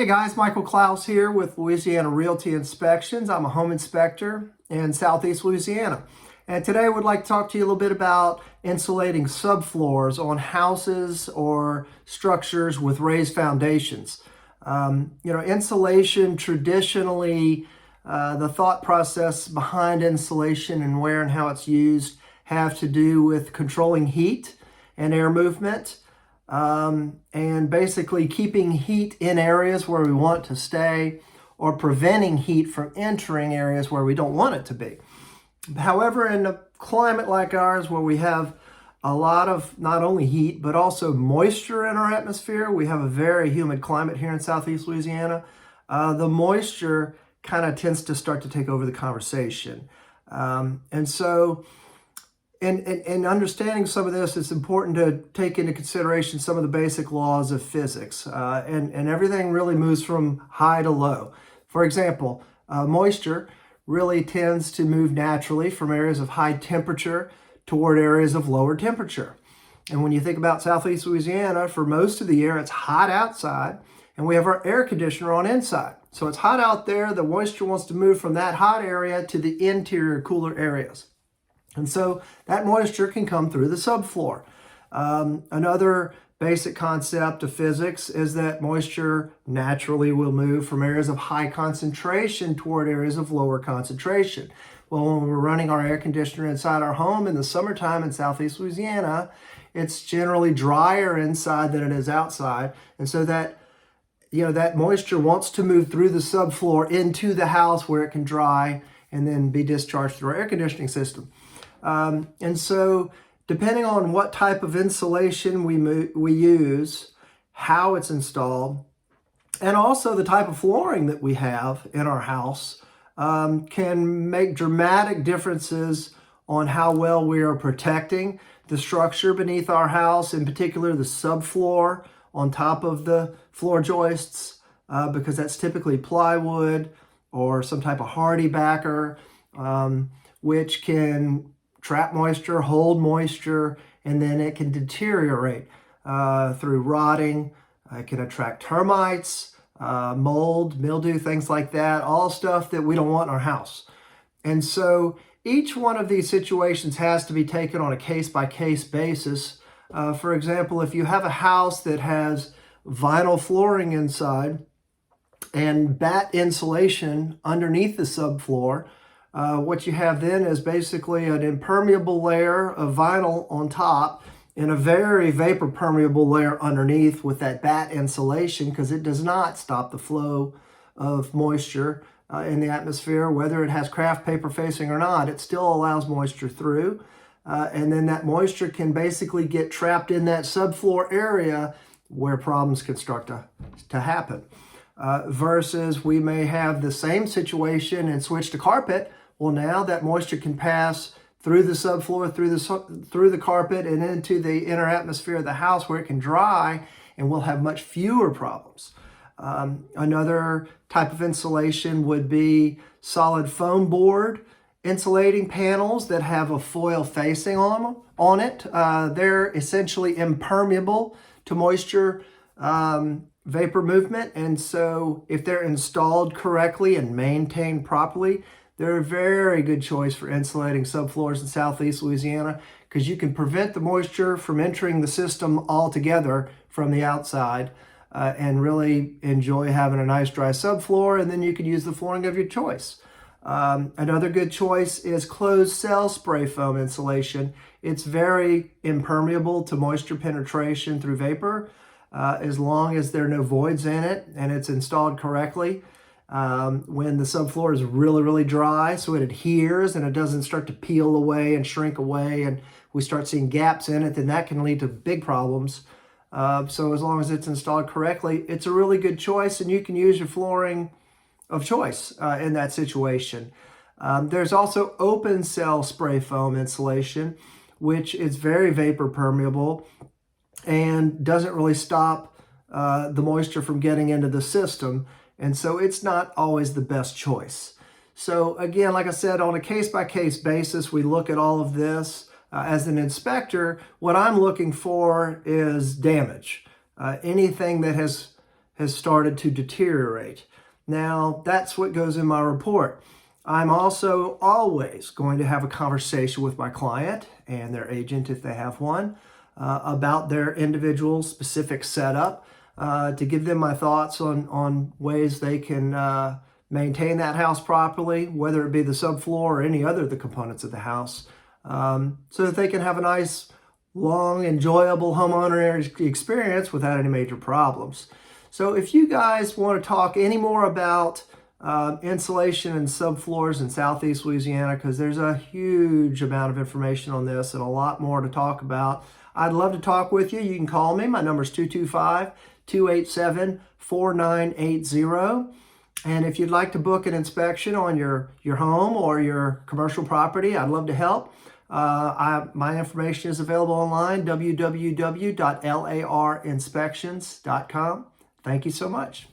Hey guys, Michael Klaus here with Louisiana Realty Inspections. I'm a home inspector in Southeast Louisiana. And today I would like to talk to you a little bit about insulating subfloors on houses or structures with raised foundations. Insulation traditionally, the thought process behind insulation and where and how it's used have to do with controlling heat and air movement. And basically keeping heat in areas where we want it to stay or preventing heat from entering areas where we don't want it to be. However, in a climate like ours where we have a lot of not only heat but also moisture in our atmosphere, we have a very humid climate here in Southeast Louisiana, the moisture kind of tends to start to take over the conversation. In understanding some of this, it's important to take into consideration some of the basic laws of physics. And everything really moves from high to low. For example, moisture really tends to move naturally from areas of high temperature toward areas of lower temperature. And when you think about Southeast Louisiana, for most of the year, it's hot outside, and we have our air conditioner on inside. So it's hot out there, the moisture wants to move from that hot area to the interior cooler areas. And so that moisture can come through the subfloor. Another basic concept of physics is that moisture naturally will move from areas of high concentration toward areas of lower concentration. Well, when we're running our air conditioner inside our home in the summertime in Southeast Louisiana, it's generally drier inside than it is outside. And so that moisture wants to move through the subfloor into the house where it can dry and then be discharged through our air conditioning system. And so depending on what type of insulation we use, how it's installed, and also the type of flooring that we have in our house can make dramatic differences on how well we are protecting the structure beneath our house, in particular the subfloor on top of the floor joists, because that's typically plywood or some type of hardy backer, which can trap moisture, hold moisture, and then it can deteriorate through rotting. It can attract termites, mold, mildew, things like that, all stuff that we don't want in our house. And so each one of these situations has to be taken on a case-by-case basis. For example, if you have a house that has vinyl flooring inside and batt insulation underneath the subfloor, what you have then is basically an impermeable layer of vinyl on top and a very vapor permeable layer underneath with that batt insulation, because it does not stop the flow of moisture in the atmosphere. Whether it has craft paper facing or not, it still allows moisture through. And then that moisture can basically get trapped in that subfloor area where problems can start to happen. Versus we may have the same situation and switch to carpet. Well, now that moisture can pass through the subfloor, through the carpet, and into the inner atmosphere of the house where it can dry, and we'll have much fewer problems. Another type of insulation would be solid foam board insulating panels that have a foil facing on it. They're essentially impermeable to moisture vapor movement, and so if they're installed correctly and maintained properly, they're a very good choice for insulating subfloors in Southeast Louisiana, because you can prevent the moisture from entering the system altogether from the outside and really enjoy having a nice dry subfloor, and then you can use the flooring of your choice. Another good choice is closed cell spray foam insulation. It's very impermeable to moisture penetration through vapor, as long as there are no voids in it and it's installed correctly. When the subfloor is really, really dry, so it adheres and it doesn't start to peel away and shrink away, and we start seeing gaps in it, then that can lead to big problems. So as long as it's installed correctly, it's a really good choice, and you can use your flooring of choice in that situation. There's also open cell spray foam insulation, which is very vapor permeable and doesn't really stop the moisture from getting into the system. And so it's not always the best choice. So again, like I said, on a case-by-case basis, we look at all of this. As an inspector, what I'm looking for is damage. Anything that has has started to deteriorate. Now, that's what goes in my report. I'm also always going to have a conversation with my client and their agent, if they have one, about their individual specific setup, to give them my thoughts on ways they can maintain that house properly, whether it be the subfloor or any other of the components of the house, so that they can have a nice, long, enjoyable homeowner experience without any major problems. So if you guys want to talk any more about insulation and subfloors in Southeast Louisiana, because there's a huge amount of information on this and a lot more to talk about, I'd love to talk with you. You can call me. My number is 225-287-4980. And if you'd like to book an inspection on your home or your commercial property, I'd love to help. My information is available online, www.larinspections.com. Thank you so much.